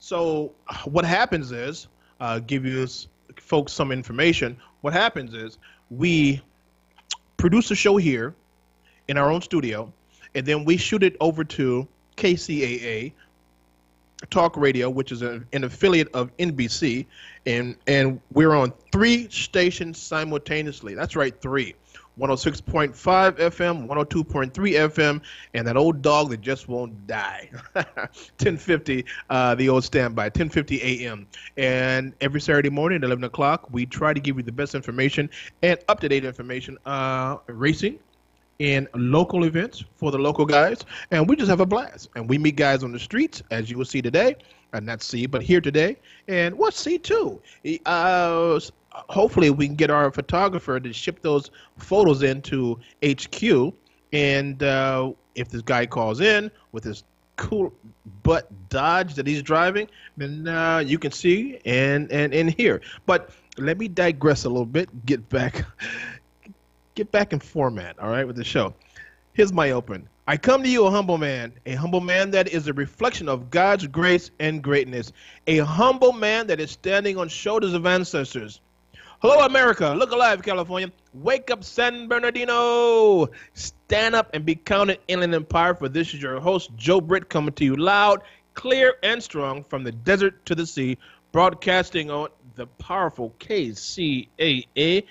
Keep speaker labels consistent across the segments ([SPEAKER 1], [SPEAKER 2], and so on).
[SPEAKER 1] So what happens is, give you folks some information. What happens is we produce a show here in our own studio, and then we shoot it over to KCAA Talk Radio, which is an affiliate of NBC, and we're on 3 stations simultaneously. That's right, 3. 106.5 FM, 102.3 FM, and that old dog that just won't die. 1050, the old standby, 1050 a.m. And every Saturday morning at 11 o'clock, we try to give you the best information and up-to-date information, racing in local events for the local guys, and we just have a blast. And we meet guys on the streets, as you will see today, and not see, but here today, and we'll see too. Hopefully we can get our photographer to ship those photos into HQ, and if this guy calls in with his cool butt Dodge that he's driving, then you can see and hear. But let me digress a little bit, get back in format, all right, with the show. Here's my open. I come to you a humble man that is a reflection of God's grace and greatness, a humble man that is standing on shoulders of ancestors. Hello, America. Look alive, California. Wake up, San Bernardino. Stand up and be counted, Inland Empire, for this is your host, Joe Britt, coming to you loud, clear, and strong from the desert to the sea, broadcasting on the powerful KCAA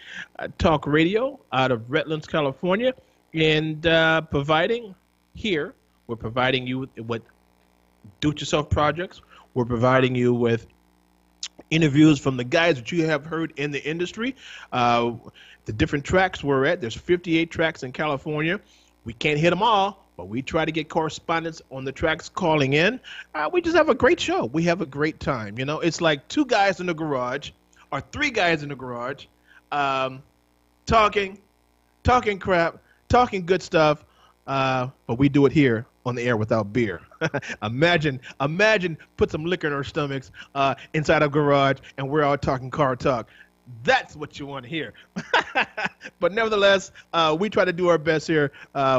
[SPEAKER 1] Talk Radio out of Redlands, California, and providing here, we're providing you with do-it-yourself projects. We're providing you with interviews from the guys that you have heard in the industry. The different tracks we're at, there's 58 tracks in California. We can't hit them all, but we try to get correspondents on the tracks calling in. We just have a great show. We have a great time. You know, it's like 2 guys in the garage or 3 guys in the garage talking crap, talking good stuff, but we do it here on the air without beer. Imagine put some liquor in our stomachs inside a garage, and we're all talking car talk. That's what you want to hear. But nevertheless, we try to do our best here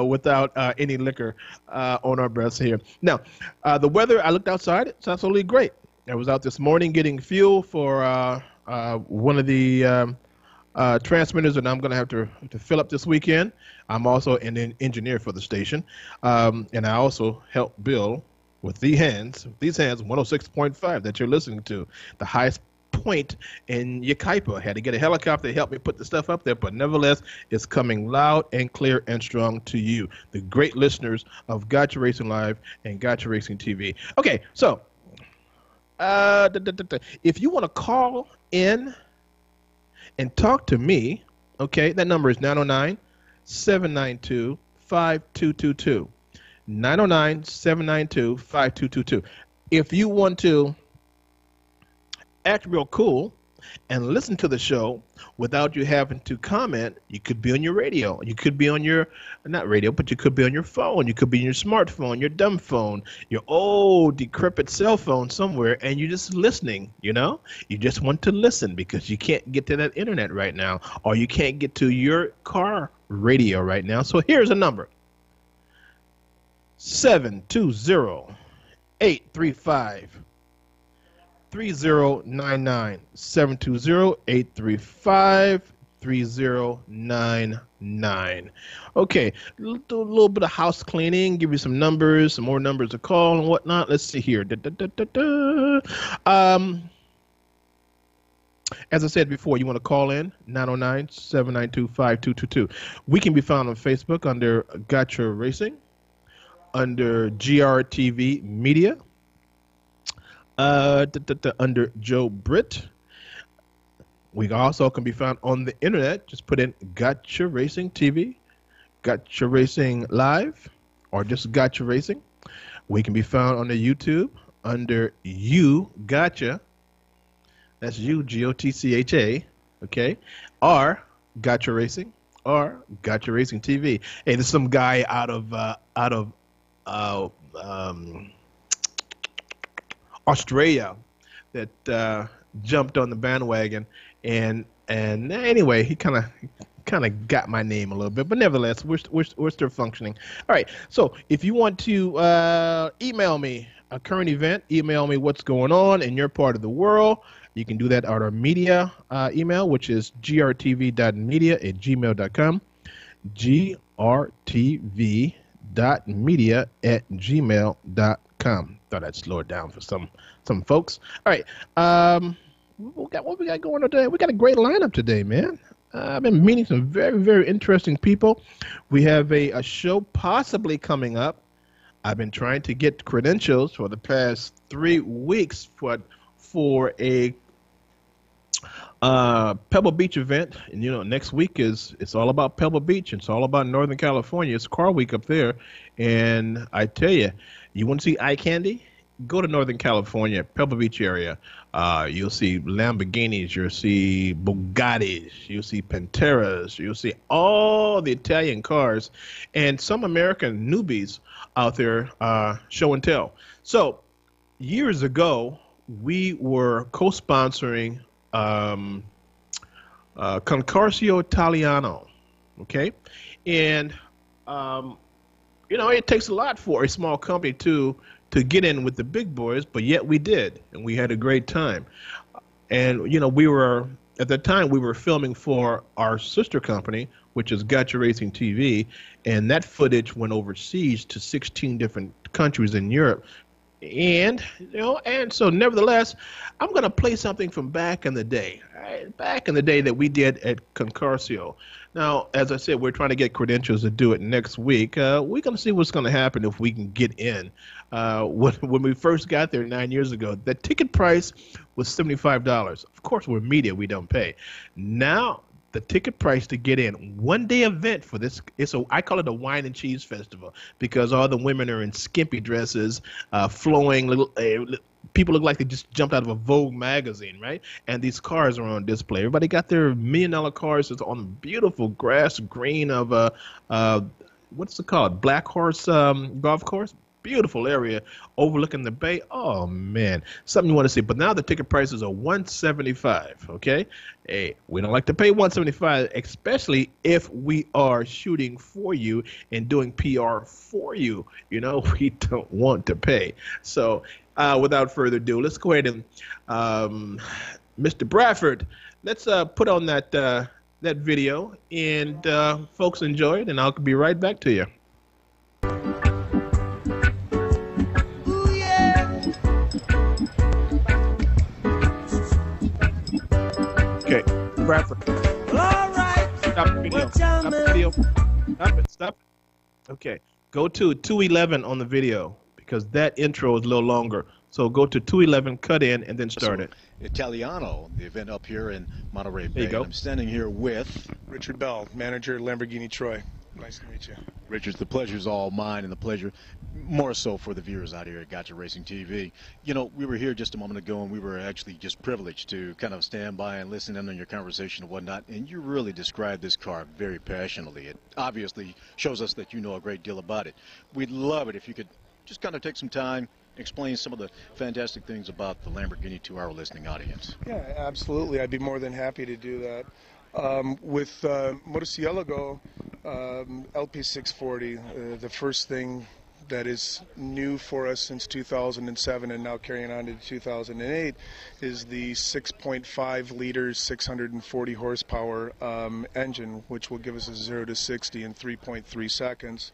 [SPEAKER 1] without any liquor on our breaths here. Now, the weather, I looked outside. It's absolutely great. I was out this morning getting fuel for one of the transmitters, and I'm going to have to fill up this weekend. I'm also an engineer for the station, and I also help build with these hands 106.5 that you're listening to, the highest point in Yucaipa. I had to get a helicopter to help me put the stuff up there, but nevertheless, it's coming loud and clear and strong to you, the great listeners of Gotcha Racing Live and Gotcha Racing TV. Okay, so if you want to call in and talk to me, okay, that number is 909-792-5222. 909-792-5222. If you want to act real cool and listen to the show without you having to comment, you could be on your radio. You could be on your, not radio, but you could be on your phone. You could be on your smartphone, your dumb phone, your old decrepit cell phone somewhere, and you're just listening, you know? You just want to listen because you can't get to that internet right now, or you can't get to your car radio right now. So here's a number. 720-835-3099. 720-835-3099. Okay, do a little bit of house cleaning, give you some numbers, some more numbers to call and whatnot. Let's see here. As I said before, you want to call in, 909-792-5222. We can be found on Facebook under Gotcha Racing, under GRTV Media, under Joe Britt. We also can be found on the internet. Just put in Gotcha Racing TV, Gotcha Racing Live, or just Gotcha Racing. We can be found on the YouTube under You Gotcha. That's you, Gotcha, okay? Or Gotcha Racing, or Gotcha Racing TV. Hey, there's some guy out of Australia that jumped on the bandwagon, and anyway, he kind of got my name a little bit, but nevertheless, we're still functioning. All right, so if you want to email me, a current event, email me what's going on in your part of the world. You can do that at our media email, which is grtv.media@gmail.com. grtv.media@gmail.com. Thought I'd slow it down for some folks. All right. What we got going on today? We got a great lineup today, man. I've been meeting some very, very interesting people. We have a show possibly coming up. I've been trying to get credentials for the past 3 weeks for a Pebble Beach event, and next week it's all about Pebble Beach. It's all about Northern California. It's car week up there, and I tell you, you want to see eye candy? Go to Northern California, Pebble Beach area. You'll see Lamborghinis, you'll see Bugattis, you'll see Panteras, you'll see all the Italian cars, and some American newbies out there show and tell. So years ago, we were co-sponsoring Concorso Italiano, okay? And, it takes a lot for a small company to get in with the big boys, but yet we did, and we had a great time. And, at the time, we were filming for our sister company, which is Gotcha Racing TV, and that footage went overseas to 16 different countries in Europe. And so nevertheless, I'm going to play something from back in the day, right? Back in the day that we did at Concorso. Now, as I said, we're trying to get credentials to do it next week. We're going to see what's going to happen if we can get in. When we first got there 9 years ago, the ticket price was $75. Of course, we're media, we don't pay. Now, the ticket price to get in, one-day event for this, I call it a wine and cheese festival, because all the women are in skimpy dresses, flowing, people look like they just jumped out of a Vogue magazine, right? And these cars are on display. Everybody got their $1 million cars. It's on beautiful grass green of what's it called? Black Horse golf course. Beautiful area overlooking the bay. Oh man, something you want to see. But now the ticket prices are $175. Okay, hey, we don't like to pay $175, especially if we are shooting for you and doing PR for you. We don't want to pay. So without further ado, let's go ahead and Mr. Bradford, let's put on that video, and folks enjoy it, and I'll be right back to you. Okay, Bradford.
[SPEAKER 2] Well, all right.
[SPEAKER 1] Stop the video. Stop the video. Stop it. Okay, go to 2:11 on the video, because that intro is a little longer. So go to 2:11, cut in, and then start it.
[SPEAKER 3] Italiano, the event up here in Monterey Bay.
[SPEAKER 1] There you go.
[SPEAKER 3] I'm standing here with
[SPEAKER 2] Richard Bell, manager, Lamborghini Troy. Nice to meet you.
[SPEAKER 3] Richard. The pleasure's all mine, and the pleasure more so for the viewers out here at Gotcha Racing TV. We were here just a moment ago, and we were actually just privileged to kind of stand by and listen in on your conversation and whatnot, and you really described this car very passionately. It obviously shows us that you know a great deal about it. We'd love it if you could just kind of take some time, explain some of the fantastic things about the Lamborghini to our listening audience.
[SPEAKER 2] Yeah, absolutely. I'd be more than happy to do that. With Motociclo LP640, the first thing that is new for us since 2007 and now carrying on to 2008 is the 6.5 liters, 640 horsepower engine, which will give us a 0 to 60 in 3.3 seconds.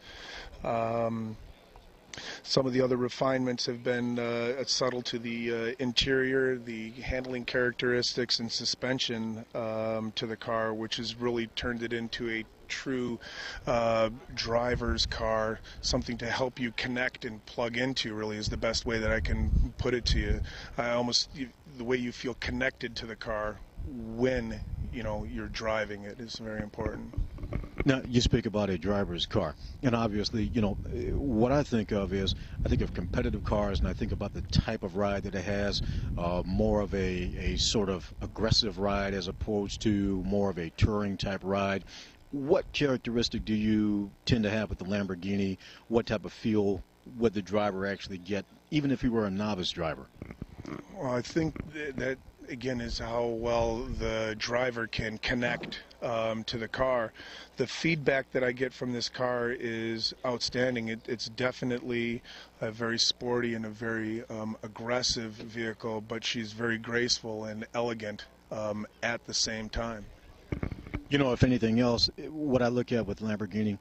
[SPEAKER 2] Some of the other refinements have been subtle to the interior, the handling characteristics and suspension to the car, which has really turned it into a true driver's car, something to help you connect and plug into, really is the best way that I can put it to you. The way you feel connected to the car when you're driving it is very important.
[SPEAKER 3] Now, you speak about a driver's car, and obviously, what I think of is, I think of competitive cars, and I think about the type of ride that it has, more of a sort of aggressive ride as opposed to more of a touring type ride. What characteristic do you tend to have with the Lamborghini? What type of feel would the driver actually get, even if he were a novice driver?
[SPEAKER 2] Well, I think that again, is how well the driver can connect to the car. The feedback that I get from this car is outstanding. It's definitely a very sporty and a very aggressive vehicle, but she's very graceful and elegant at the same time.
[SPEAKER 3] You know, if anything else, what I look at with Lamborghini,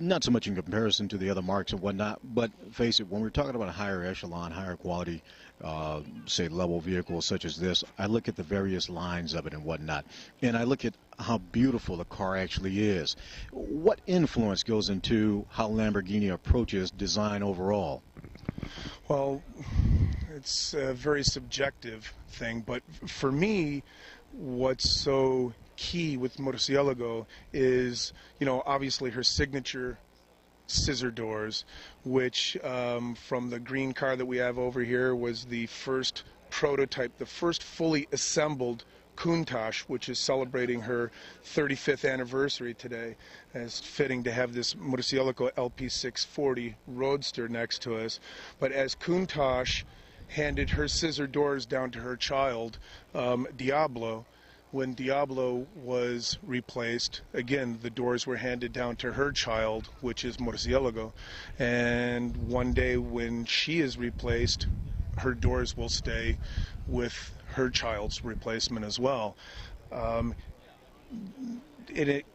[SPEAKER 3] not so much in comparison to the other marks and whatnot, but face it, when we're talking about a higher echelon, higher quality, say level vehicles such as this, I look at the various lines of it and whatnot, and I look at how beautiful the car actually is. What influence goes into how Lamborghini approaches design overall?
[SPEAKER 2] Well, it's a very subjective thing, but for me, what's so key with Murciélago is, obviously her signature scissor doors, which from the green car that we have over here was the first prototype, the first fully assembled Countach, which is celebrating her 35th anniversary today. And it's fitting to have this Murciélago LP640 Roadster next to us. But as Countach handed her scissor doors down to her child, Diablo, when Diablo was replaced, again, the doors were handed down to her child, which is Murciélago. And one day when she is replaced, her doors will stay with her child's replacement as well. It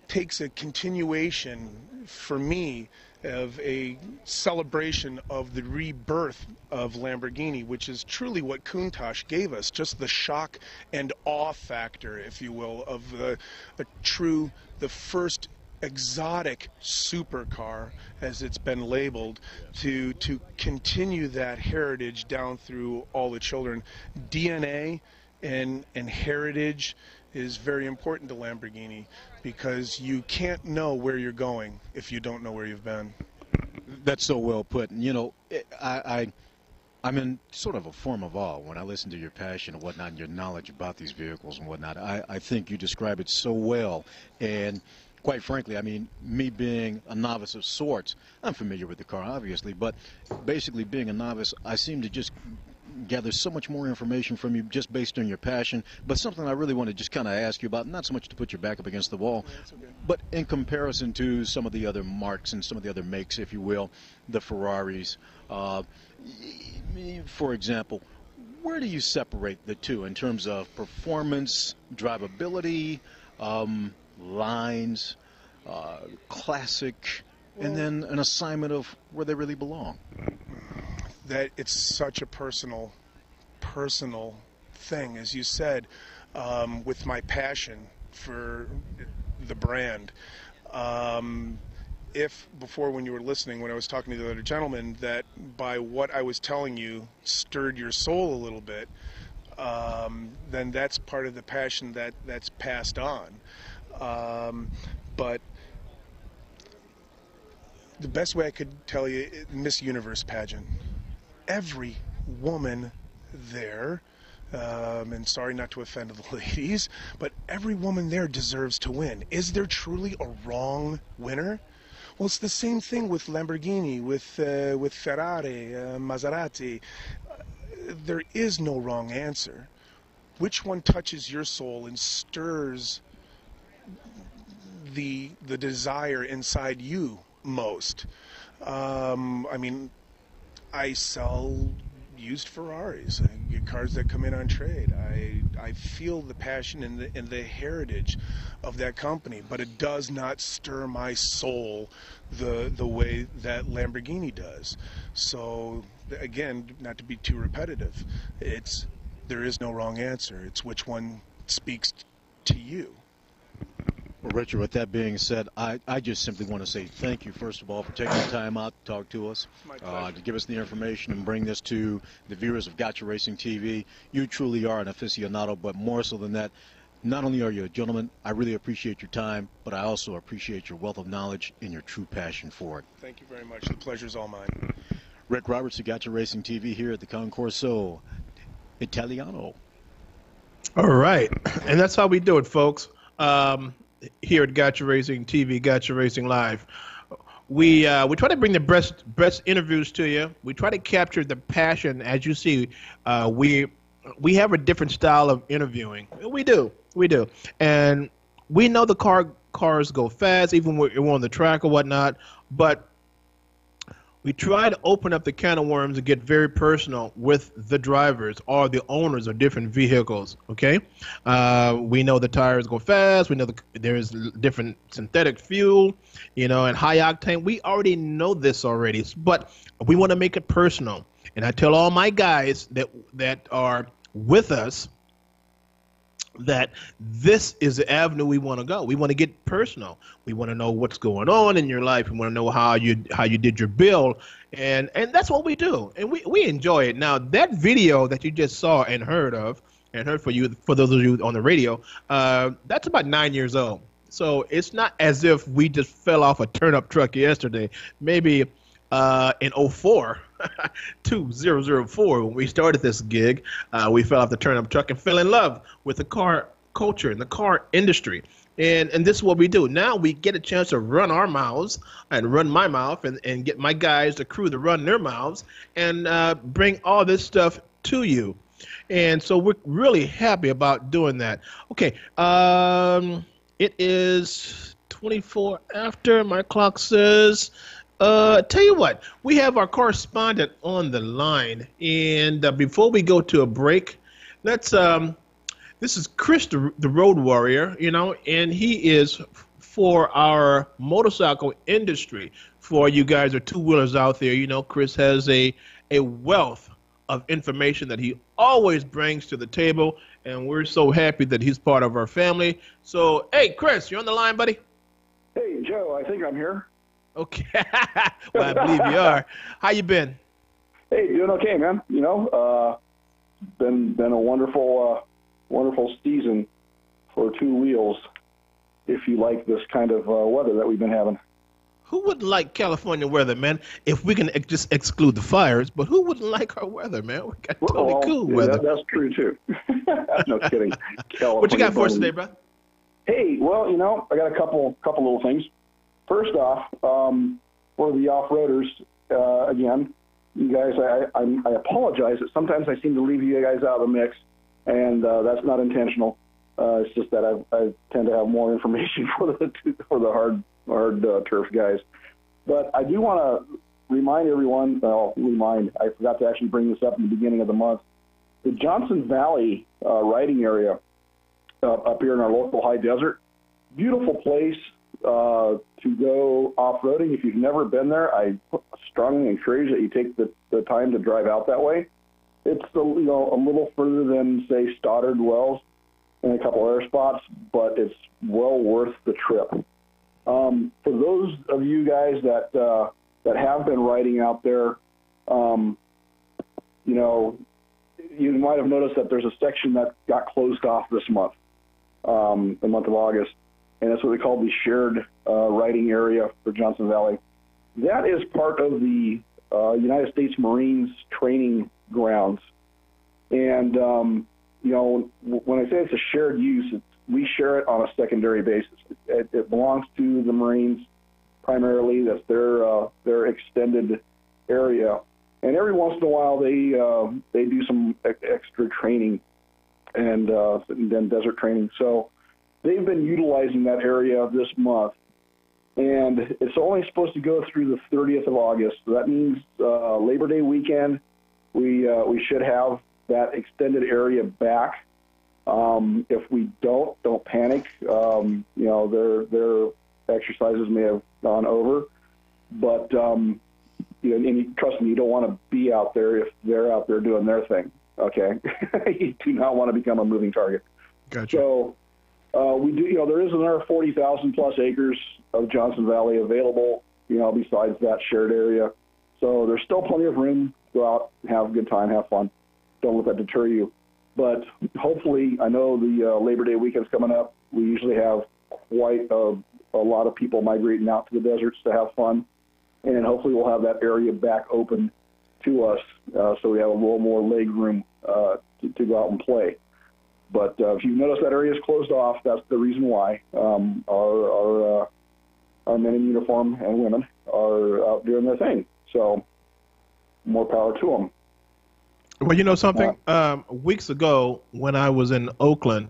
[SPEAKER 2] takes a continuation for me of a celebration of the rebirth of Lamborghini, which is truly what Countach gave us, just the shock and awe factor, if you will, of the first exotic supercar, as it's been labeled, to continue that heritage down through all the children. DNA and heritage is very important to Lamborghini, because you can't know where you're going if you don't know where you've been.
[SPEAKER 3] That's so well put. And, I'm in sort of a form of awe when I listen to your passion and whatnot and your knowledge about these vehicles and whatnot. I think you describe it so well. And quite frankly, I mean, me being a novice of sorts, I'm familiar with the car, obviously, but basically being a novice, I seem to just gather so much more information from you just based on your passion. But something I really want to just kind of ask you about, not so much to put your back up against the wall, but in comparison to some of the other marques and some of the other makes, if you will, the Ferraris, for example, where do you separate the two in terms of performance, drivability, lines, classic, and then an assignment of where they really belong?
[SPEAKER 2] That it's such a personal thing, as you said, with my passion for the brand. If before, when you were listening, when I was talking to the other gentleman, that by what I was telling you stirred your soul a little bit, then that's part of the passion that's passed on. But the best way I could tell you, Miss Universe pageant. Every woman there, and sorry not to offend the ladies, but every woman there deserves to win. Is there truly a wrong winner? Well, it's the same thing with Lamborghini, with Ferrari, Maserati. There is no wrong answer. Which one touches your soul and stirs the desire inside you most? I mean, I sell used Ferraris. I get cars that come in on trade. I feel the passion and the heritage of that company, but it does not stir my soul the way that Lamborghini does. So again, not to be too repetitive, there is no wrong answer. It's which one speaks to you.
[SPEAKER 3] Well, Richard, with that being said, I just simply want to say thank you, first of all, for taking the time out to talk to us, to give us the information and bring this to the viewers of Gotcha Racing TV. You truly are an aficionado, but more so than that, not only are you a gentleman, I really appreciate your time, but I also appreciate your wealth of knowledge and your true passion for it.
[SPEAKER 2] Thank you very much. The pleasure's all mine.
[SPEAKER 3] Rick Roberts of Gotcha Racing TV here at the Concorso Italiano.
[SPEAKER 1] All right, and that's how we do it, folks. Here at Gotcha Racing TV, Gotcha Racing Live, we try to bring the best interviews to you. We try to capture the passion. As you see, we we have a different style of interviewing. We do, and we know the cars go fast, even when we're on the track or whatnot. But we try to open up the can of worms and get very personal with the drivers or the owners of different vehicles. Okay, we know the tires go fast. We know there's different synthetic fuel, and high octane. We already know this already, but we want to make it personal. And I tell all my guys that are with us that this is the avenue we want to go. We want to get personal. We want to know what's going on in your life. We want to know how you did your bill, and that's what we do. And we enjoy it. Now that video that you just saw and heard for those of you on the radio, that's about 9 years old. So it's not as if we just fell off a turnip truck yesterday. Maybe in 04, 2004, when we started this gig, we fell off the turnip truck and fell in love with the car culture and the car industry. And this is what we do. Now we get a chance to run our mouths and run my mouth and get my guys, the crew, to run their mouths and bring all this stuff to you. And so we're really happy about doing that. Okay, it is 24 after. My clock says... tell you what, we have our correspondent on the line, and before we go to a break, let's. This is Chris, the Road Warrior, and he is for our motorcycle industry. For you guys are two-wheelers out there, Chris has a wealth of information that he always brings to the table, and we're so happy that he's part of our family. So, hey, Chris, you're on the line, buddy.
[SPEAKER 4] Hey, Joe, I think I'm here.
[SPEAKER 1] Okay. Well, I believe you are. How you been?
[SPEAKER 4] Hey, doing okay, man. Been a wonderful season for two wheels. If you like this kind of weather that we've been having.
[SPEAKER 1] Who wouldn't like California weather, man? If we can just exclude the fires, but who wouldn't like our weather, man? We got totally cool weather.
[SPEAKER 4] That's true too. No kidding.
[SPEAKER 1] What you got for us today, bro?
[SPEAKER 4] Hey, well, I got a couple little things. First off, for the off-roaders, again, you guys, I apologize that sometimes I seem to leave you guys out of the mix, and that's not intentional. It's just that I tend to have more information for the hard turf guys. But I do want to remind everyone, I forgot to actually bring this up in the beginning of the month, the Johnson Valley riding area up here in our local high desert, beautiful place. To go off-roading. If you've never been there, I strongly encourage that you take the time to drive out that way. It's a little further than, say, Stoddard Wells and a couple other spots, but it's well worth the trip. For those of you guys that have been riding out there, you might have noticed that there's a section that got closed off this month, the month of August. And that's what we call the shared riding area for Johnson Valley. That is part of the United States Marines training grounds. And, when I say it's a shared use, we share it on a secondary basis. It belongs to the Marines primarily. That's their extended area. And every once in a while, they do some extra training and then desert training. So they've been utilizing that area this month, and it's only supposed to go through the 30th of August. So that means Labor Day weekend, we should have that extended area back. If we don't panic. Their exercises may have gone over, but and trust me, you don't want to be out there if they're out there doing their thing. Okay, you do not want to become a moving target.
[SPEAKER 1] Gotcha.
[SPEAKER 4] So. We do, there is another 40,000 plus acres of Johnson Valley available, besides that shared area. So there's still plenty of room to go out, have a good time, have fun. Don't let that deter you. But hopefully, I know the Labor Day weekend's coming up. We usually have quite a lot of people migrating out to the deserts to have fun. And hopefully we'll have that area back open to us so we have a little more leg room to go out and play. But if you notice that area is closed off, that's the reason why. Our men in uniform and women are out doing their thing. So more power to them.
[SPEAKER 1] Well, you know something? Weeks ago, when I was in Oakland,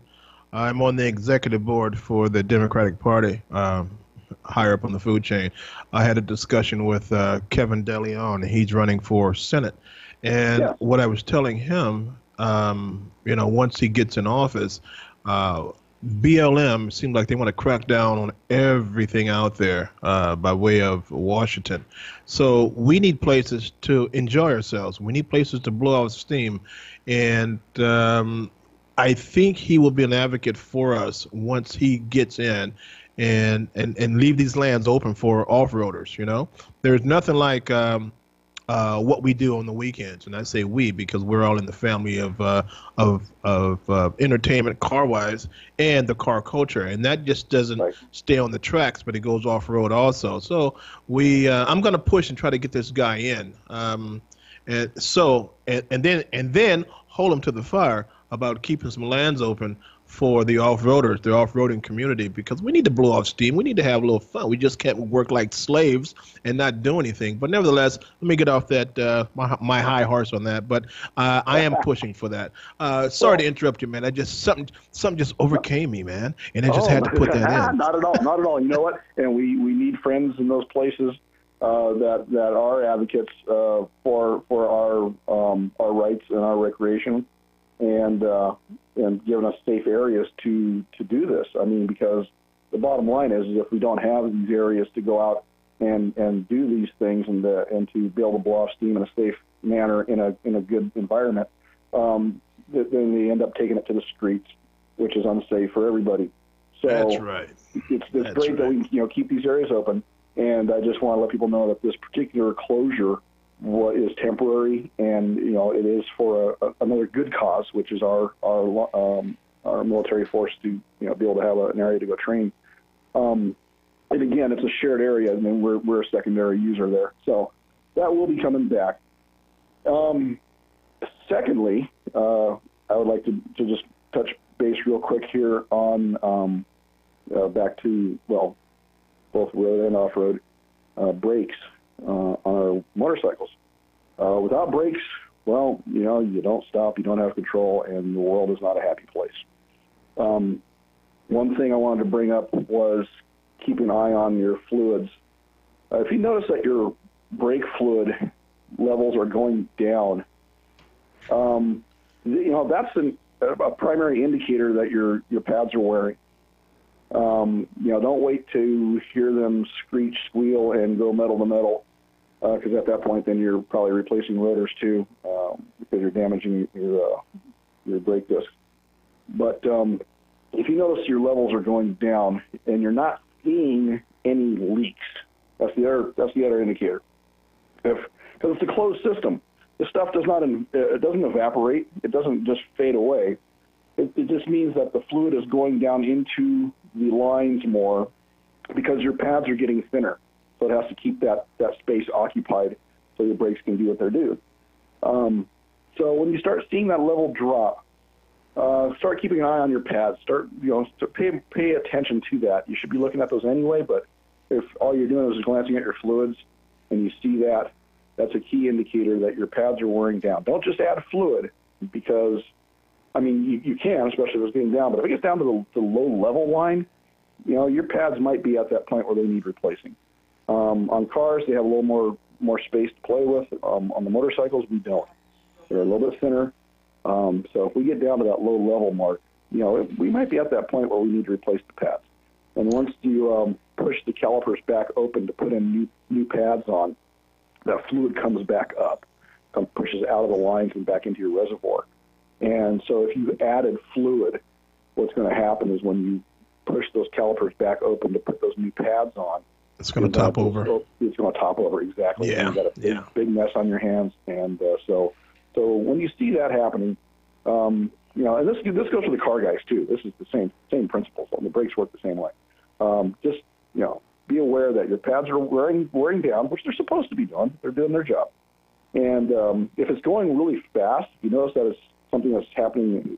[SPEAKER 1] I'm on the executive board for the Democratic Party, higher up on the food chain. I had a discussion with Kevin DeLeon. He's running for Senate. And
[SPEAKER 4] Yeah.
[SPEAKER 1] what I was telling him, once he gets in office, uh, BLM seems like they want to crack down on everything out there by way of Washington. So we need places to enjoy ourselves. We need places to blow out steam. And I think he will be an advocate for us once he gets in and leave these lands open for off-roaders. There's nothing like what we do on the weekends, and I say we because we're all in the family of entertainment, car-wise, and the car culture, and that just doesn't
[SPEAKER 4] Right.
[SPEAKER 1] stay on the tracks, but it goes off-road also. So I'm going to push and try to get this guy in, and then hold him to the fire about keeping some lands open for the off-roaders, the off-roading community, because we need to blow off steam. We need to have a little fun. We just can't work like slaves and not do anything. But nevertheless, let me get off that my high horse on that. But I am pushing for that. Sorry to interrupt you, man. I just something just overcame me, man, and I just had to put that in.
[SPEAKER 4] Not at all. Not at all. You know what? And we need friends in those places that are advocates for our rights and our recreation, and giving us safe areas to do this. I mean, because the bottom line is if we don't have these areas to go out and do these things and to be able to blow off steam in a safe manner in a good environment, then they end up taking it to the streets, which is unsafe for everybody. So
[SPEAKER 1] That's right.
[SPEAKER 4] It's great that we keep these areas open, and I just want to let people know that this particular closure is temporary, and it is for another good cause, which is our military force to be able to have an area to go train. And again, it's a shared area, and then we're a secondary user there, so that will be coming back. Secondly, I would like to just touch base real quick here on back to both road and off-road brakes on our motorcycles. Without brakes, you don't stop, you don't have control, and the world is not a happy place. One thing I wanted to bring up was keep an eye on your fluids. If you notice that your brake fluid levels are going down, that's a primary indicator that your pads are wearing. Don't wait to hear them screech, squeal, and go metal to metal, because at that point, then you're probably replacing rotors too, because you're damaging your brake disc. But if you notice your levels are going down and you're not seeing any leaks, that's the other indicator. Because it's a closed system, this stuff doesn't evaporate. It doesn't just fade away. It just means that the fluid is going down into the lines more because your pads are getting thinner. So it has to keep that space occupied so your brakes can do what they're doing. So when you start seeing that level drop, start keeping an eye on your pads. Pay attention to that. You should be looking at those anyway, but if all you're doing is glancing at your fluids and you see that, that's a key indicator that your pads are wearing down. Don't just add fluid because you can, especially if it's getting down. But if it gets down to the low level line, your pads might be at that point where they need replacing. On cars, they have a little more space to play with. On the motorcycles, we don't. They're a little bit thinner. So if we get down to that low level mark, we might be at that point where we need to replace the pads. And once you push the calipers back open to put in new pads on, that fluid comes back up, pushes out of the lines and back into your reservoir. And so if you added fluid, what's going to happen is when you push those calipers back open to put those new pads on,
[SPEAKER 1] it's going to top over.
[SPEAKER 4] It's going to top over, exactly.
[SPEAKER 1] Yeah.
[SPEAKER 4] And you've got a big mess on your hands. And so when you see that happening, and this goes for the car guys too. This is the same principles. The brakes work the same way. Just be aware that your pads are wearing down, which they're supposed to be doing. They're doing their job. And if it's going really fast, you notice that it's something that's happening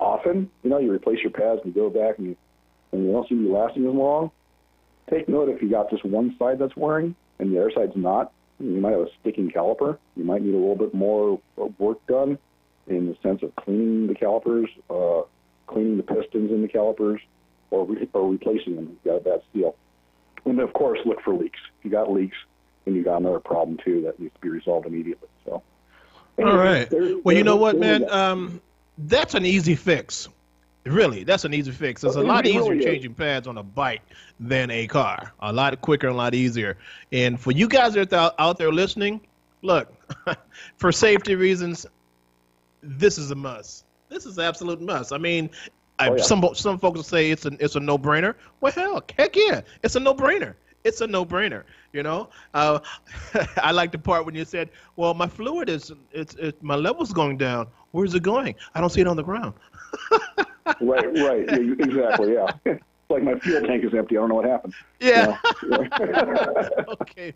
[SPEAKER 4] often. You replace your pads and you go back and you don't seem to be lasting as long. Take note if you got just one side that's wearing and the other side's not. You might have a sticking caliper. You might need a little bit more work done in the sense of cleaning the calipers, cleaning the pistons in the calipers, or replacing them if you've got a bad seal. And, of course, look for leaks. If you got leaks, then you got another problem, too, that needs to be resolved immediately. So,
[SPEAKER 1] all right. Well, you know what, man? That's an easy fix. Really, that's an easy fix. It's a lot easier changing pads on a bike than a car. A lot quicker and a lot easier. And for you guys that are out there listening, look, for safety reasons, this is a must. This is an absolute must. I mean, some folks will say it's a no-brainer. Well, heck yeah, it's a no-brainer. It's a no-brainer. You know, I like the part when you said, "Well, my fluid my level's going down. Where's it going? I don't see it on the ground."
[SPEAKER 4] Right, exactly, yeah. It's like my fuel tank is empty. I don't know what happened.
[SPEAKER 1] Yeah. Okay.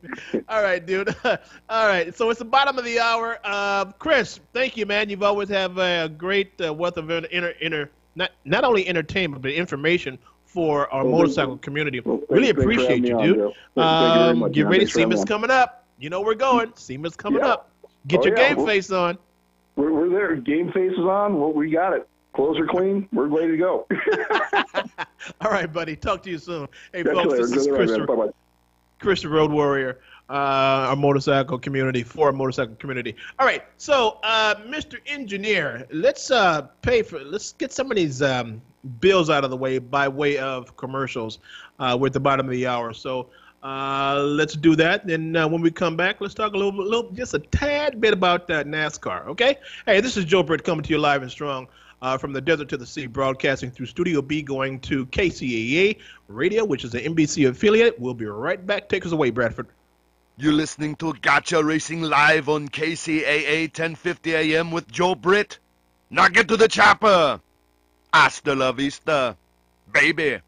[SPEAKER 1] All right, dude. All right. So it's the bottom of the hour. Chris, thank you, man. You've always have a great wealth of not only entertainment but information for our motorcycle community. Really appreciate you, dude. Get ready. SEMA's coming up. You know we're going. SEMA's coming up. Get your game face on.
[SPEAKER 4] We're there. Game face is on. Well, we got it. Clothes are clean. We're ready to go.
[SPEAKER 1] All right, buddy. Talk to you soon. Hey, folks, this is Chris the Road Warrior, our motorcycle community, for our motorcycle community. All right, so Mr. Engineer, let's get some of these bills out of the way by way of commercials. We're at the bottom of the hour, so let's do that. And when we come back, let's talk a little just a tad bit about NASCAR. Okay? Hey, this is Joe Britt coming to you live and strong. From the desert to the sea, broadcasting through Studio B, going to KCAA Radio, which is an NBC affiliate. We'll be right back. Take us away, Bradford.
[SPEAKER 5] You're listening to Gotcha Racing live on KCAA 1050 AM with Joe Britt. Now get to the chopper. Hasta la vista, baby.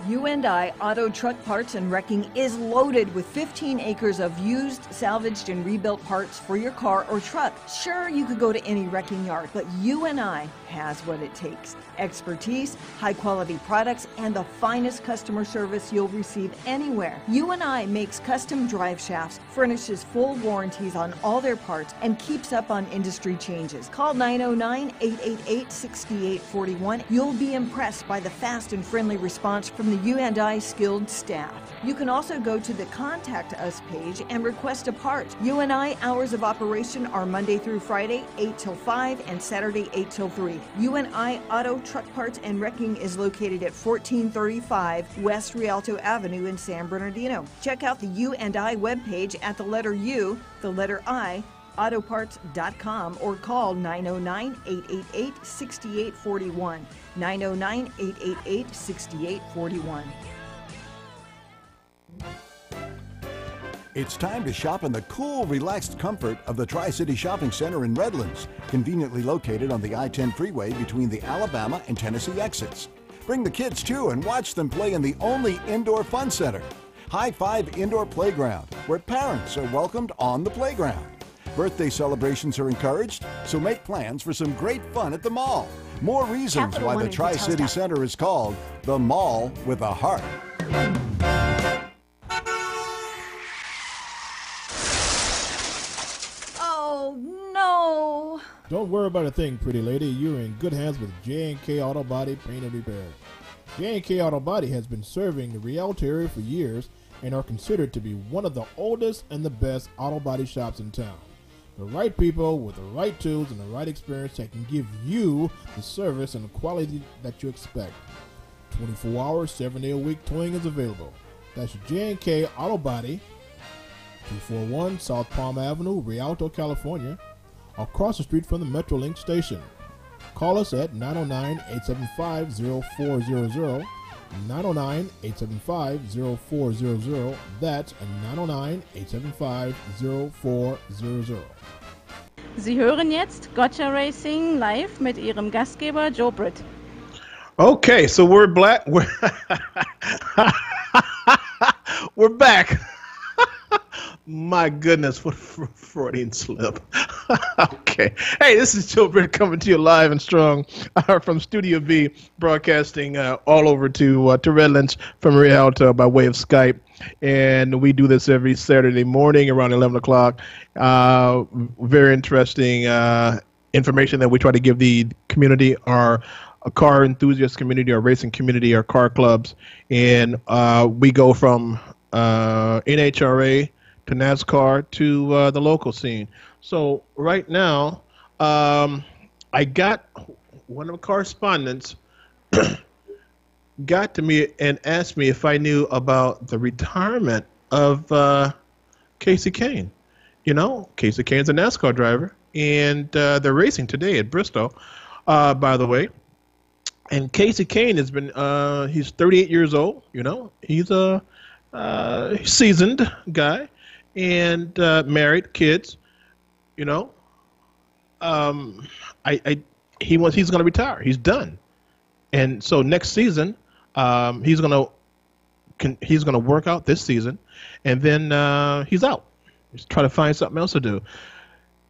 [SPEAKER 6] U&I Auto Truck Parts and Wrecking is loaded with 15 acres of used, salvaged, and rebuilt parts for your car or truck. Sure, you could go to any wrecking yard, but U&I has what it takes. Expertise, high-quality products, and the finest customer service you'll receive anywhere. U&I makes custom drive shafts, furnishes full warranties on all their parts, and keeps up on industry changes. Call 909-888-6841. You'll be impressed by the fast and friendly response from the U&I skilled staff. You can also go to the Contact Us page and request a part. U&I hours of operation are Monday through Friday, 8 till 5, and Saturday, 8 till 3. U&I Auto Truck Parts and Wrecking is located at 1435 West Rialto Avenue in San Bernardino. Check out the U&I webpage at the letter U, the letter I, autoparts.com, or call 909-888-6841. 909-888-6841.
[SPEAKER 7] It's time to shop in the cool, relaxed comfort of the Tri-City Shopping Center in Redlands, conveniently located on the I-10 freeway between the Alabama and Tennessee exits. Bring the kids too and watch them play in the only indoor fun center, High Five Indoor Playground, where parents are welcomed on the playground. Birthday celebrations are encouraged, so make plans for some great fun at the mall. More reasons why the Tri-City Center is called the Mall with a Heart.
[SPEAKER 6] Oh, no.
[SPEAKER 8] Don't worry about a thing, pretty lady. You're in good hands with J&K Auto Body Paint and Repair. J&K Auto Body has been serving the Rialto area for years and are considered to be one of the oldest and the best auto body shops in town. The right people with the right tools and the right experience that can give you the service and the quality that you expect. 24 hours, 7 day a week towing is available. That's J&K Auto Body, 241 South Palm Avenue, Rialto, California, across the street from the Metrolink station. Call us at 909-875-0400, 909-875-0400. That's 909-875-0400.
[SPEAKER 9] Sie hören jetzt Gotcha Racing live mit Ihrem Gastgeber Joe Britt.
[SPEAKER 1] Okay, so we're we're back. My goodness, what a Freudian slip. Okay. Hey, this is Joe Britt coming to you live and strong from Studio B, broadcasting all over to Redlands from Rialto by way of Skype. and we do this every Saturday morning around 11 o'clock. Very interesting information that we try to give the community, our car enthusiast community, our racing community, our car clubs, and we go from NHRA to NASCAR to the local scene. So right now, I got one of the correspondents got to me and asked me if I knew about the retirement of Casey Kane. You know, Casey Kane's a NASCAR driver, and they're racing today at Bristol, by the way. And Casey Kane has been, he's 38 years old, you know. He's a seasoned guy and married, kids, you know. He's going to retire. He's done. And so next season, he's gonna work out this season, and then he's out. Just try to find something else to do.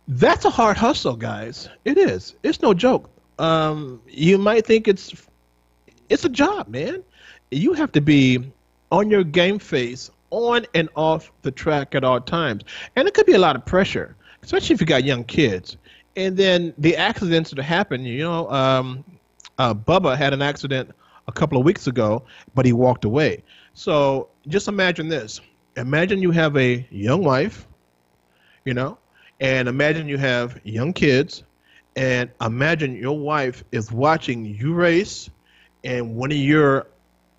[SPEAKER 1] That's a hard hustle, guys. It is. It's no joke. You might think it's a job, man. You have to be on your game face, on and off the track at all times, and it could be a lot of pressure, especially if you got young kids. And then the accidents that happen, you know. Bubba had an accident a couple of weeks ago, but he walked away. So just imagine this. Imagine you have a young wife, you know, and imagine you have young kids, and imagine your wife is watching you race, and one of your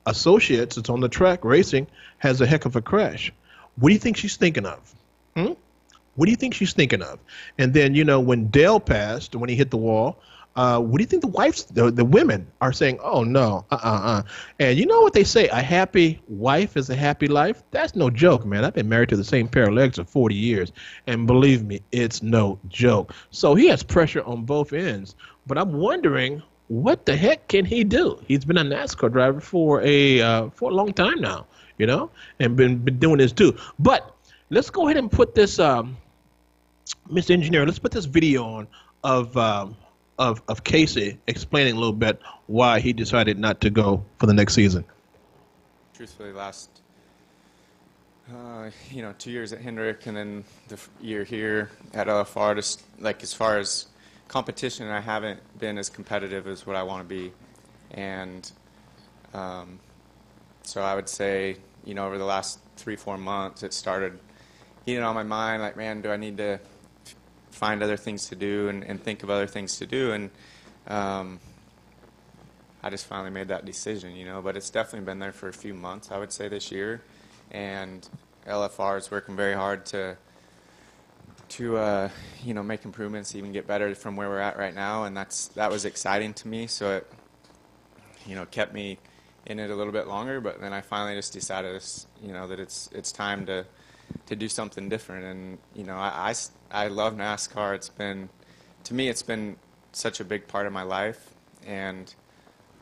[SPEAKER 1] associates that's on the track racing has a heck of a crash. What do you think she's thinking of? What do you think she's thinking of? And then, you know, when Dale passed, when he hit the wall, what do you think the women are saying? Oh, no, And you know what they say? A happy wife is a happy life. That's no joke, man. I've been married to the same pair of legs for 40 years. And believe me, it's no joke. So he has pressure on both ends. But I'm wondering, what the heck can he do? He's been a NASCAR driver for a long time now, you know, and been doing this too. But let's go ahead and put this, Mr. Engineer, let's put this video on of Casey explaining a little bit why he decided not to go for the next season.
[SPEAKER 10] Truthfully, last 2 years at Hendrick, and then the year here at LFR, just like as far as competition, I haven't been as competitive as what I want to be, and so I would say, you know, over the last 3-4 months, it started getting on my mind, like, man, do I need to find other things to do and think of other things to do, and I just finally made that decision, you know. But it's definitely been there for a few months, I would say, this year, and LFR is working very hard to you know, make improvements, even get better from where we're at right now, and that was exciting to me. So it, you know, kept me in it a little bit longer. But then I finally just decided, you know, that it's time to do something different. And you know, I love NASCAR. To me, it's been such a big part of my life, and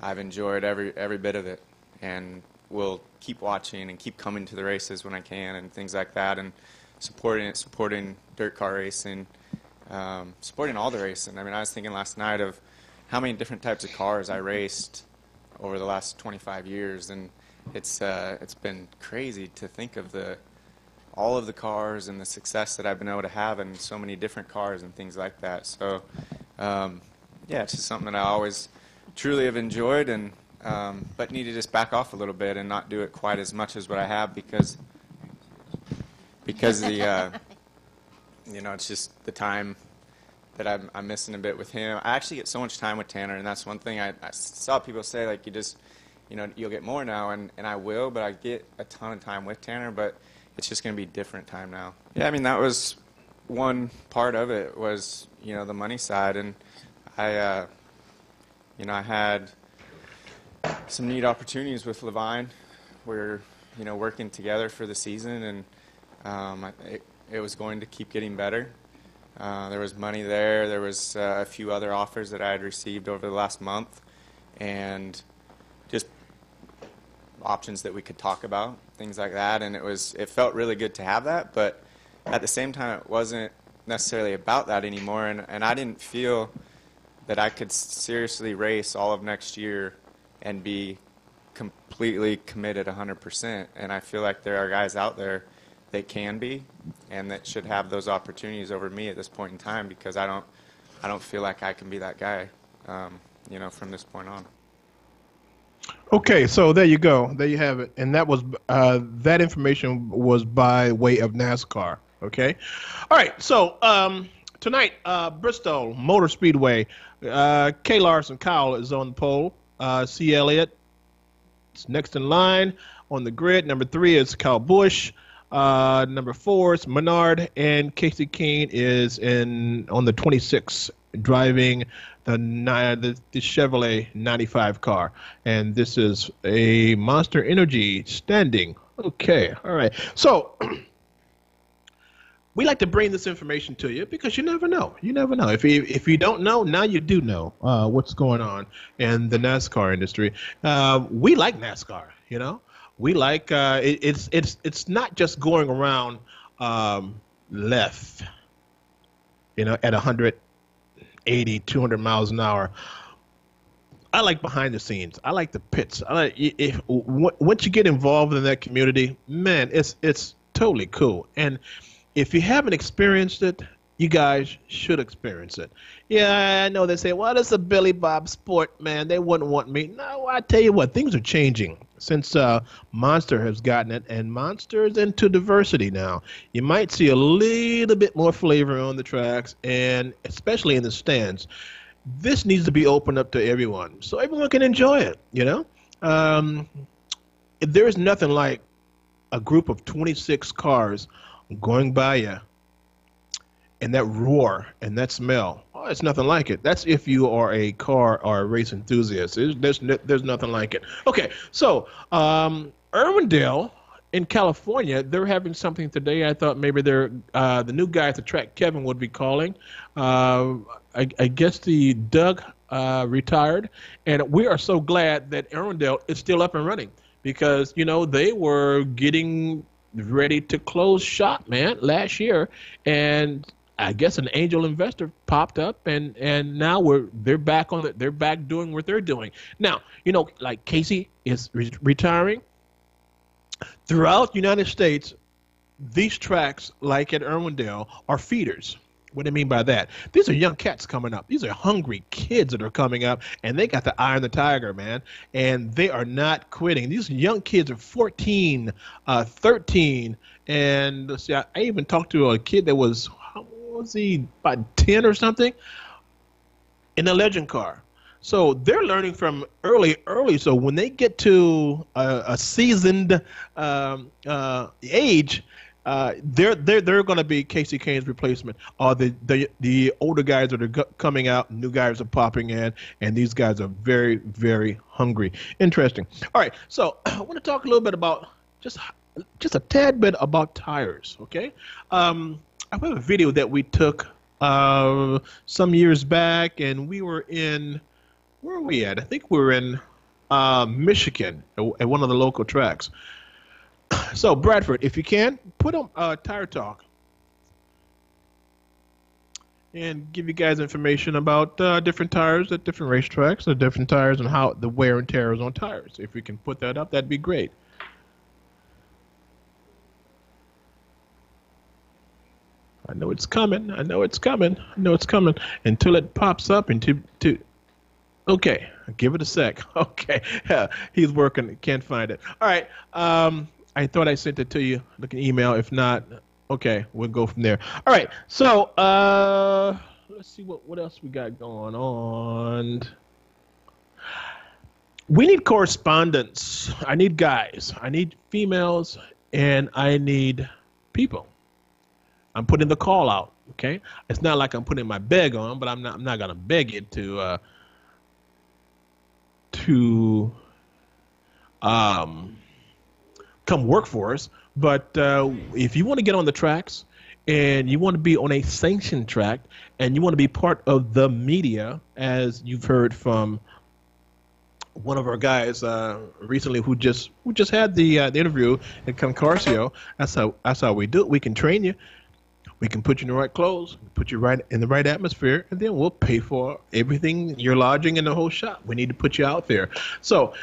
[SPEAKER 10] I've enjoyed every bit of it, and will keep watching and keep coming to the races when I can and things like that, and supporting dirt car racing, supporting all the racing. I mean, I was thinking last night of how many different types of cars I raced over the last 25 years, and it's been crazy to think of all of the cars and the success that I've been able to have in so many different cars and things like that. So, yeah, it's just something that I always truly have enjoyed, and but need to just back off a little bit and not do it quite as much as what I have, because the you know, it's just the time that I'm missing a bit with him. I actually get so much time with Tanner, and that's one thing I saw people say, like, you know, you'll get more now, and I will, but I get a ton of time with Tanner, but it's just going to be different time now. Yeah, I mean, that was one part of it, was, you know, the money side, and you know, I had some neat opportunities with Levine. We're, you know, working together for the season, and it was going to keep getting better. There was money there. There was a few other offers that I had received over the last month, and just options that we could talk about, things like that. And it felt really good to have that, but at the same time, it wasn't necessarily about that anymore. And I didn't feel that I could seriously race all of next year and be completely committed 100%. And I feel like there are guys out there that can be and that should have those opportunities over me at this point in time, because I don't feel like I can be that guy, you know, from this point on.
[SPEAKER 1] Okay, so there you go. There you have it. And that was that information was by way of NASCAR. Okay. All right. So tonight, Bristol Motor Speedway, Kay Larson Kyle is on the pole. C. Elliott is next in line on the grid. Number 3 is Kyle Busch. Number 4 is Menard, and Casey Kane is on the 26 driving the Chevrolet 95 car, and this is a Monster Energy standing. Okay, all right. So we like to bring this information to you because you never know. You never know. If you don't know, now you do know what's going on in the NASCAR industry. We like NASCAR, you know. We like it's not just going around left, you know, at 180, 200 miles an hour. I like behind the scenes. I like the pits. I like once you get involved in that community, man, it's totally cool. And if you haven't experienced it, you guys should experience it. Yeah, I know they say, well, it's a Billy Bob sport, man. They wouldn't want me. No, I tell you what, things are changing since Monster has gotten it, and Monster is into diversity now. You might see a little bit more flavor on the tracks, and especially in the stands. This needs to be opened up to everyone so everyone can enjoy it, you know? There is nothing like a group of 26 cars going by you, and that roar and that smell, oh, it's nothing like it. That's if you are a car or a race enthusiast. There's nothing like it. Okay, so Irwindale in California, they're having something today. I thought maybe they're the new guy at the track, Kevin, would be calling. I guess the Doug retired, and we are so glad that Irwindale is still up and running because, you know, they were getting ready to close shop, man, last year, and I guess an angel investor popped up, and now they're back doing what they're doing. Now, you know, like Casey is retiring. Throughout the United States, these tracks, like at Irwindale, are feeders. What do I mean by that? These are young cats coming up. These are hungry kids that are coming up, and they got the eye on the tiger, man, and they are not quitting. These young kids are 14, 13, and let's see, I even talked to a kid that was, how was he, about 10 or something, in a legend car. So they're learning from early. So when they get to a seasoned age, they're going to be Casey Kane's replacement. The older guys that are coming out, new guys are popping in, and these guys are very, very hungry. Interesting. All right, so I want to talk a little bit about just a tad bit about tires. Okay, I have a video that we took some years back, and we were in. Where are we at? I think we were in Michigan at one of the local tracks. So, Bradford, if you can, put on Tire Talk and give you guys information about different tires at different racetracks, the different tires, and how the wear and tear is on tires. If we can put that up, that'd be great. I know it's coming. I know it's coming. Until it pops up into. Okay, give it a sec. Okay, he's working. Can't find it. All right. I thought I sent it to you. Look an email. If not, okay, we'll go from there. All right. So let's see what else we got going on. We need correspondence. I need guys. I need females, and I need people. I'm putting the call out. Okay. It's not like I'm putting my beg on, but I'm not gonna beg it to come work for us. But if you want to get on the tracks and you want to be on a sanctioned track and you want to be part of the media, as you've heard from one of our guys recently who just had the interview at Concorcio, that's how we do it. We can train you. We can put you in the right clothes, put you right in the right atmosphere, and then we'll pay for everything, your lodging and the whole shop. We need to put you out there. So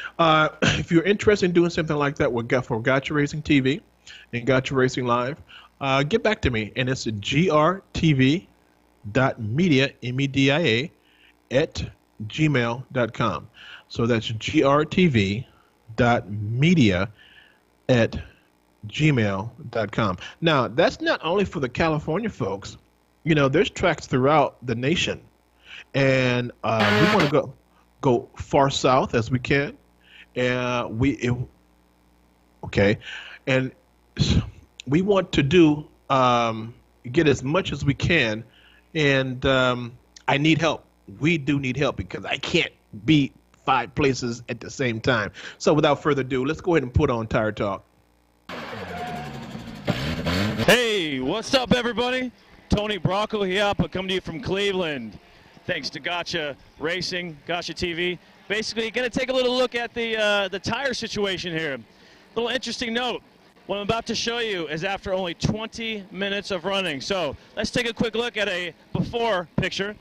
[SPEAKER 1] if you're interested in doing something like that for Gotcha Racing TV and Gotcha Racing Live, get back to me. And it's grtv.media, MEDIA, at gmail.com. So that's grtv.media at gmail.com. Now, that's not only for the California folks. You know, there's tracks throughout the nation, and we want to go far south as we can. And we want to do get as much as we can, and I need help. We do need help because I can't be 5 places at the same time. So without further ado, let's go ahead and put on Tire Talk.
[SPEAKER 11] Hey, what's up, everybody? Tony Bracco here, coming to you from Cleveland. Thanks to Gotcha Racing, Gotcha TV. Basically, going to take a little look at the tire situation here. Little interesting note. What I'm about to show you is after only 20 minutes of running. So let's take a quick look at a before picture.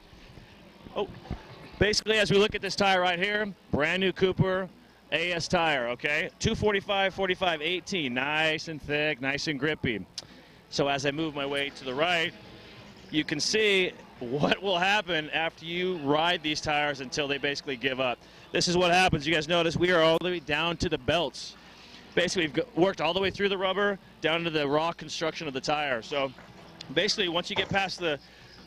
[SPEAKER 11] Oh, basically, as we look at this tire right here, brand new Cooper AS tire, okay? 245, 45, 18, nice and thick, nice and grippy. So as I move my way to the right, you can see what will happen after you ride these tires until they basically give up. This is what happens. You guys notice we are all the way down to the belts. Basically, we've worked all the way through the rubber down to the raw construction of the tire. So basically, once you get past the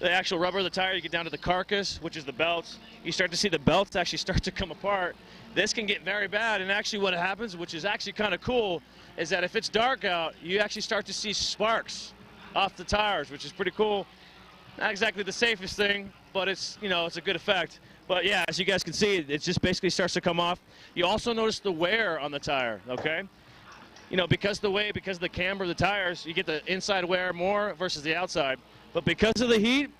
[SPEAKER 11] actual rubber of the tire, you get down to the carcass, which is the belts. You start to see the belts actually start to come apart. This can get very bad, and actually what happens, which is actually kind of cool, is that if it's dark out, you actually start to see sparks off the tires, which is pretty cool. Not exactly the safest thing, but it's, you know, it's a good effect. But yeah, as you guys can see, it just basically starts to come off. You also notice the wear on the tire, okay? You know, because of the camber of the tires, you get the inside wear more versus the outside. But because of the heat,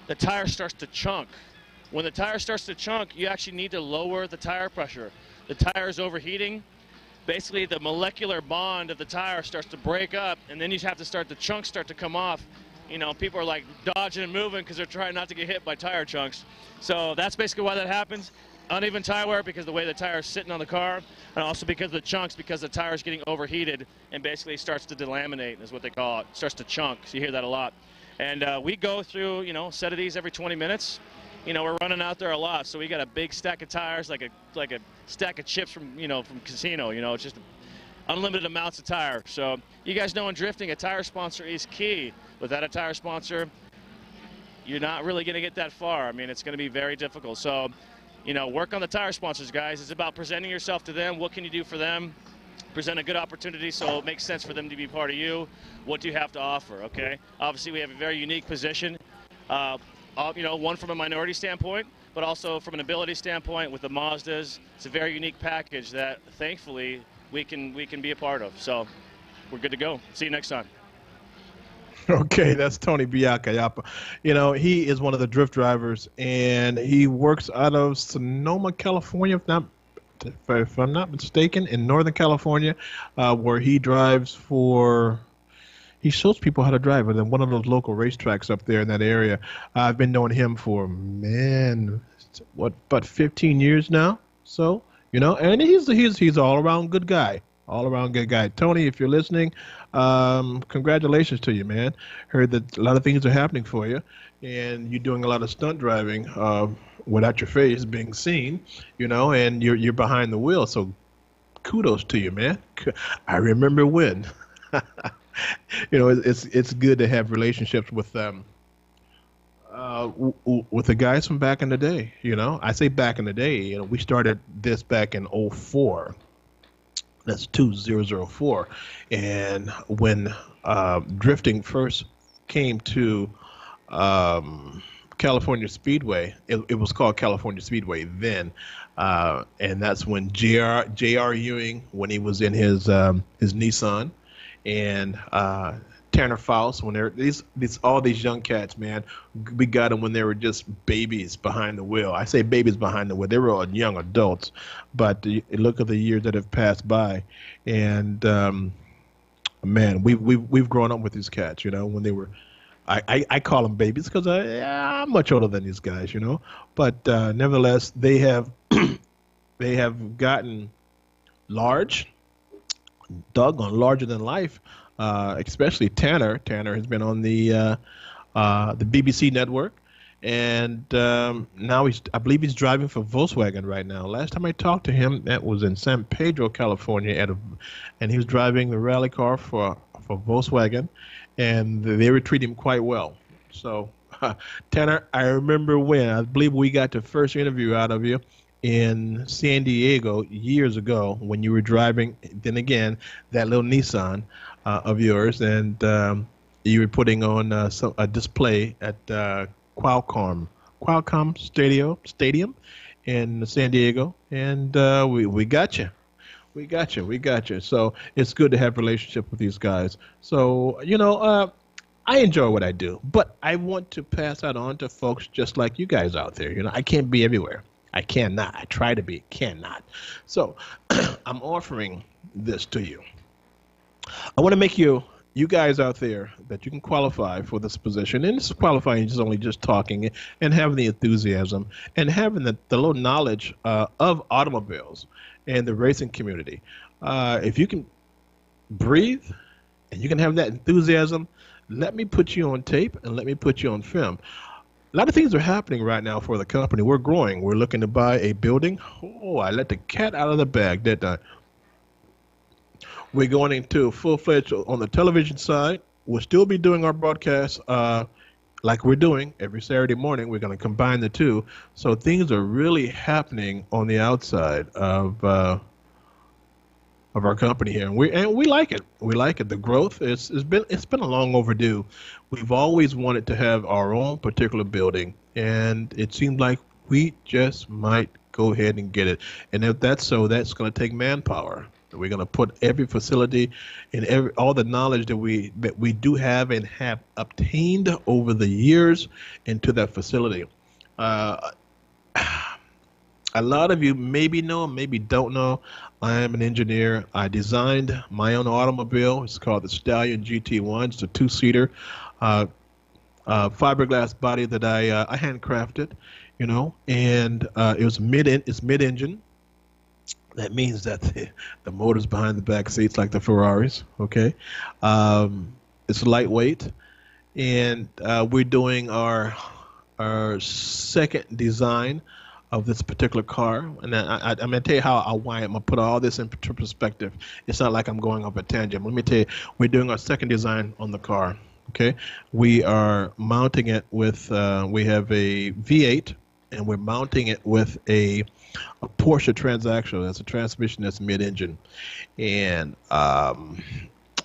[SPEAKER 11] the tire starts to chunk. When the tire starts to chunk, you actually need to lower the tire pressure. The tire is overheating. Basically, the molecular bond of the tire starts to break up, and then you have to start, the chunks start to come off. You know, people are like dodging and moving because they're trying not to get hit by tire chunks. So that's basically why that happens. Uneven tire wear because of the way the tire is sitting on the car, and also because of the chunks, because the tire is getting overheated and basically starts to delaminate, is what they call it. Starts to chunk. So you hear that a lot. And we go through, you know, a set of these every 20 minutes. You know, we're running out there a lot, so we got a big stack of tires, like a stack of chips from, you know, from casino. You know, it's just unlimited amounts of tire. So you guys know in drifting, a tire sponsor is key. Without a tire sponsor, you're not really going to get that far. I mean, it's going to be very difficult. So, you know, work on the tire sponsors, guys. It's about presenting yourself to them. What can you do for them? Present a good opportunity so it makes sense for them to be part of you. What do you have to offer, okay? Obviously, we have a very unique position. You know, one from a minority standpoint, but also from an ability standpoint with the Mazdas. It's a very unique package that, thankfully, we can be a part of. So we're good to go. See you next time.
[SPEAKER 1] Okay, that's Tony Biacayapa. You know, he is one of the drift drivers, and he works out of Sonoma, California, if I'm not mistaken, in Northern California, where he drives for. He shows people how to drive at one of those local racetracks up there in that area. I've been knowing him for, man, about 15 years now. So, you know, and he's an all-around good guy. All-around good guy. Tony, if you're listening, congratulations to you, man. Heard that a lot of things are happening for you, and you're doing a lot of stunt driving without your face being seen, you know, and you're behind the wheel. So kudos to you, man. I remember when. You know, it's good to have relationships with the guys from back in the day. You know, I say back in the day. You know, we started this back in 04. That's 2004, and when drifting first came to California Speedway, it was called California Speedway then, and that's when J.R. Ewing, when he was in his Nissan, and Tanner Faust, when they're all these young cats, man, we got them when they were just babies behind the wheel. I say babies behind the wheel; they were all young adults. But look at the years that have passed by, and man, we've grown up with these cats. You know, when they were, I call them babies because I'm much older than these guys. You know, but nevertheless, they have they have gotten large, doggone larger than life. Especially Tanner. Tanner has been on the BBC network, and now I believe he's driving for Volkswagen right now. Last time I talked to him, that was in San Pedro, California, and he was driving the rally car for Volkswagen, and they were treating him quite well. So, Tanner, I remember when I believe we got the first interview out of you in San Diego years ago when you were driving, then again, that little Nissan of yours, and you were putting on a display at Qualcomm Stadium in San Diego, and we got you. We got you. So it's good to have a relationship with these guys. So, I enjoy what I do, but I want to pass that on to folks just like you guys out there. I can't be everywhere. I cannot. I try to be, cannot. So I'm offering this to you. I want to make you guys out there that you can qualify for this position. And this is qualifying just talking and having the enthusiasm and having the little knowledge of automobiles and the racing community. If you can breathe and you can have that enthusiasm, let me put you on tape and let me put you on film. A lot of things are happening right now for the company. We're growing. We're looking to buy a building. Oh, I let the cat out of the bag, didn't I? We're going into full-fledged on the television side. We'll still be doing our broadcasts like we're doing every Saturday morning. We're going to combine the two. So things are really happening on the outside of our company here, and we like it. We like it. The growth it's been a long overdue. We've always wanted to have our own particular building, and it seemed like we just might go ahead and get it. And if that's so, that's going to take manpower. We're going to put every facility and all the knowledge that we do have and have obtained over the years into that facility. A lot of you maybe know, maybe don't know, I am an engineer. I designed my own automobile. It's called the Stallion GT1. It's a two-seater fiberglass body that I handcrafted, and it's mid-engine. That means that the motor's behind the back seats like the Ferraris, okay? It's lightweight, and we're doing our second design of this particular car. And I'm going to tell you how I'm going to put all this into perspective. It's not like I'm going off a tangent. Let me tell you, we're doing our second design on the car, okay? We are mounting it with, we have a V8, and we're mounting it with a Porsche Transaxle. That's a transmission that's mid-engine. And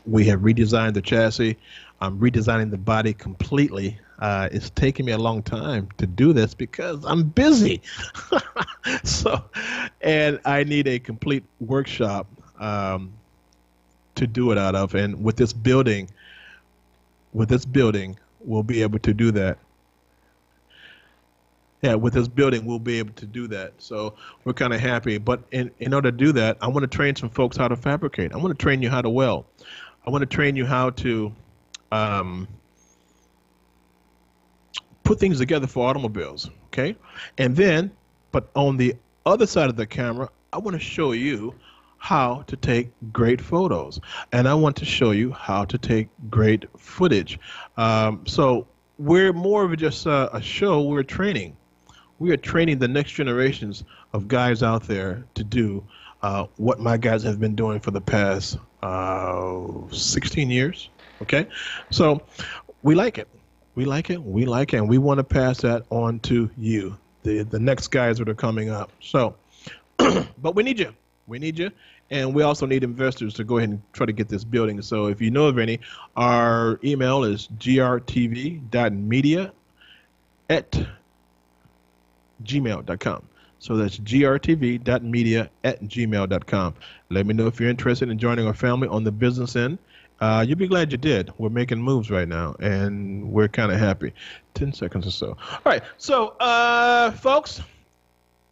[SPEAKER 1] we have redesigned the chassis. I'm redesigning the body completely. It's taken me a long time to do this because I'm busy. And I need a complete workshop to do it out of. And with this building, we'll be able to do that. Yeah, with this building, we'll be able to do that. So we're kind of happy. But in order to do that, I want to train some folks how to fabricate. I want to train you how to weld. I want to train you how to put things together for automobiles, okay? And then, but on the other side of the camera, I want to show you how to take great photos. And I want to show you how to take great footage. So we're more of just a show. We're training. We are training the next generations of guys out there to do what my guys have been doing for the past 16 years. Okay, so we like it. We like it. We like it, and we want to pass that on to you, the next guys that are coming up. So, but we need you. We need you, and we also need investors to go ahead and try to get this building. So if you know of any, our email is grtv.media@gmail.com. So that's grtv.media@gmail.com. Let me know if you're interested in joining our family on the business end. You'll be glad you did. We're making moves right now, and we're kind of happy. 10 seconds or so. All right, so, folks,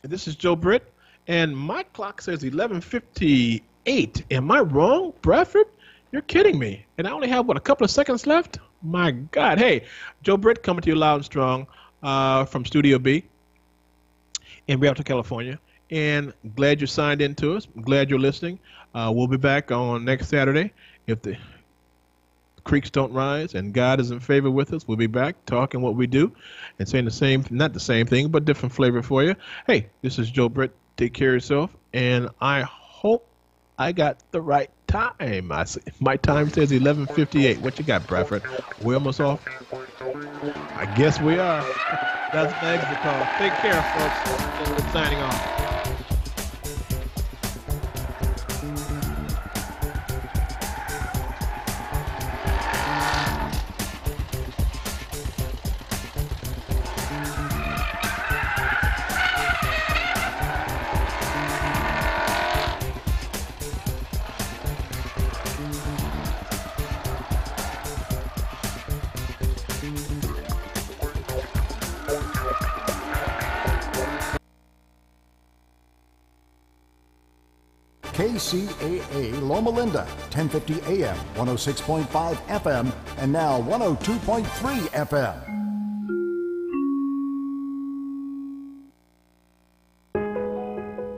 [SPEAKER 1] this is Joe Britt, and my clock says 11:58. Am I wrong, Bradford? You're kidding me. And I only have, what, a couple of seconds left? My God. Hey, Joe Britt coming to you loud and strong from Studio B in Rialto, California. And glad you signed in to us. Glad you're listening. We'll be back on next Saturday. If the creeks don't rise and God is in favor with us, we'll be back talking what we do and saying the same, not the same thing, but different flavor for you. Hey, this is Joe Britt. Take care of yourself. And I hope I got the right time. My time says 11:58. What you got, Bradford? We almost off? I guess we are. That's the exit call. Take care, folks. We're signing off.
[SPEAKER 7] KCAA Loma Linda, 1050 AM, 106.5 FM, and now 102.3 FM.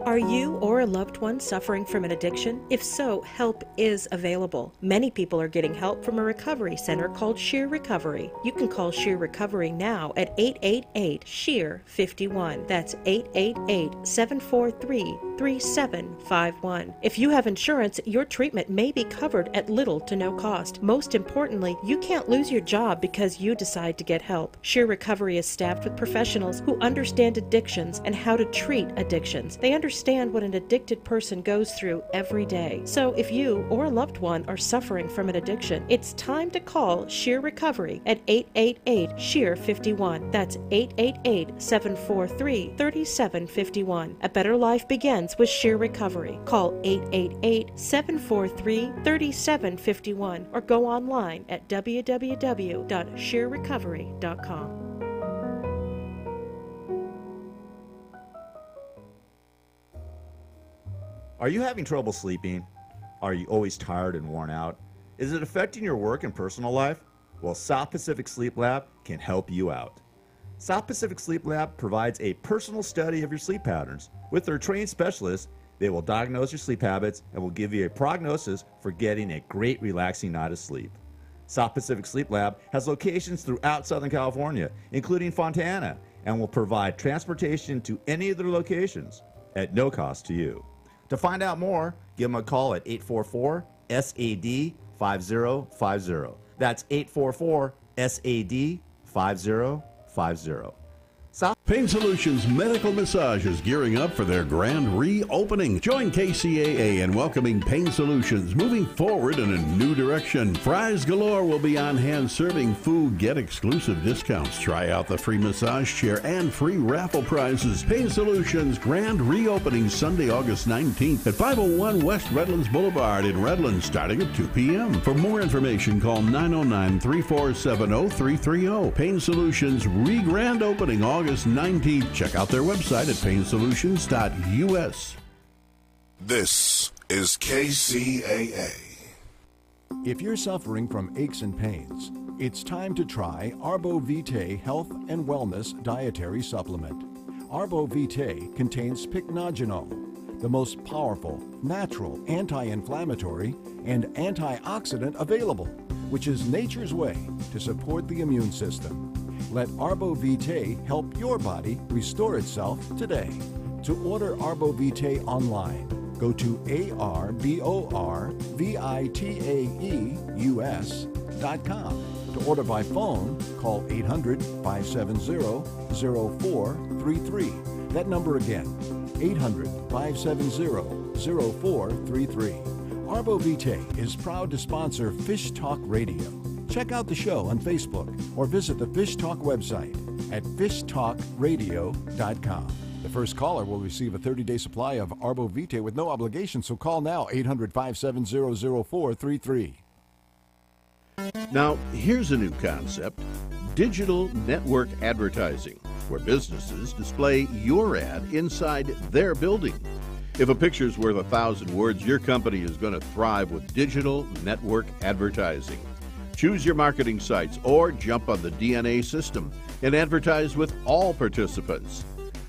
[SPEAKER 12] Are you or a loved one suffering from an addiction? If so, help is available. Many people are getting help from a recovery center called Sheer Recovery. You can call Sheer Recovery now at 888-SHEER-51. That's 888-743-3751. If you have insurance, your treatment may be covered at little to no cost. Most importantly, you can't lose your job because you decide to get help. Sheer Recovery is staffed with professionals who understand addictions and how to treat addictions. They understand what an addicted person goes through every day. So if you or a loved one are suffering from an addiction, it's time to call Sheer Recovery at 888-SHEER-51. That's 888-743-3751. A better life begins with Sheer Recovery. Call 888-743-3751 or go online at www.sheerrecovery.com.
[SPEAKER 13] Are you having trouble sleeping? Are you always tired and worn out? Is it affecting your work and personal life? Well, South Pacific Sleep Lab can help you out. South Pacific Sleep Lab provides a personal study of your sleep patterns. With their trained specialists, they will diagnose your sleep habits and will give you a prognosis for getting a great relaxing night of sleep. South Pacific Sleep Lab has locations throughout Southern California, including Fontana, and will provide transportation to any of their locations at no cost to you. To find out more, give them a call at 844-SAD-5050. That's 844-SAD-5050.
[SPEAKER 14] Pain Solutions Medical Massage is gearing up for their grand reopening. Join KCAA in welcoming Pain Solutions, moving forward in a new direction. Fries galore will be on hand serving food. Get exclusive discounts. Try out the free massage chair and free raffle prizes. Pain Solutions grand reopening Sunday, August 19th at 501 West Redlands Boulevard in Redlands, starting at 2 p.m. For more information, call 909-347-0330. Pain Solutions re-grand opening August 19th. Check out their website at painsolutions.us.
[SPEAKER 15] This is KCAA.
[SPEAKER 7] If you're suffering from aches and pains, it's time to try Arbo Vitae Health and Wellness Dietary Supplement. Arbo Vitae contains pycnogenol, the most powerful, natural anti-inflammatory and antioxidant available, which is nature's way to support the immune system. Let Arbo Vitae help your body restore itself today. To order Arbo Vitae online, go to ARBORVITAEUS.com. To order by phone, call 800-570-0433. That number again, 800-570-0433. Arbo Vitae is proud to sponsor Fish Talk Radio. Check out the show on Facebook or visit the Fish Talk website at fishtalkradio.com. The first caller will receive a 30-day supply of Arbo Vitae with no obligation, so call now, 800-570-0433.
[SPEAKER 14] Now, here's a new concept: digital network advertising, where businesses display your ad inside their building. If a picture's worth 1,000 words, your company is going to thrive with digital network advertising. Choose your marketing sites or jump on the DNA system and advertise with all participants.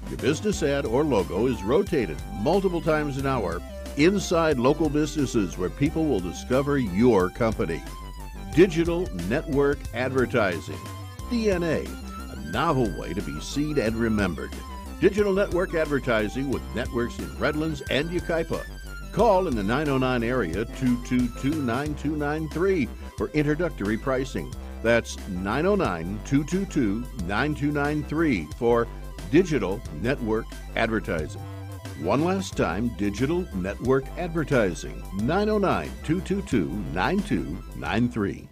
[SPEAKER 14] Your business ad or logo is rotated multiple times an hour inside local businesses where people will discover your company. Digital network advertising. DNA, a novel way to be seen and remembered. Digital network advertising with networks in Redlands and Yucaipa. Call in the 909 area 222-9293 for introductory pricing. That's 909-222-9293 for digital network advertising. One last time, digital network advertising, 909-222-9293.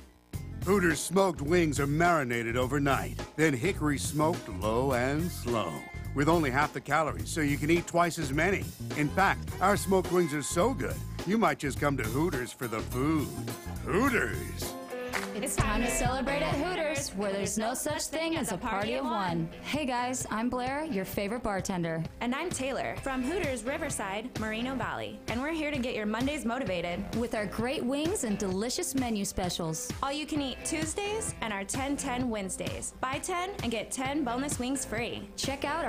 [SPEAKER 16] Hooters smoked wings are marinated overnight, then hickory smoked low and slow, with only half the calories, so you can eat twice as many. In fact, our smoked wings are so good, you might just come to Hooters for the food. Hooters!
[SPEAKER 17] It's time to celebrate at Hooters, where there's no such thing as a party of one. Hey guys, I'm Blair, your favorite bartender.
[SPEAKER 18] And I'm Taylor, from Hooters Riverside, Moreno Valley. And we're here to get your Mondays motivated
[SPEAKER 17] with our great wings and delicious menu specials.
[SPEAKER 18] All you can eat Tuesdays and our 10-10 Wednesdays. Buy 10 and get 10 boneless wings free.
[SPEAKER 17] Check out our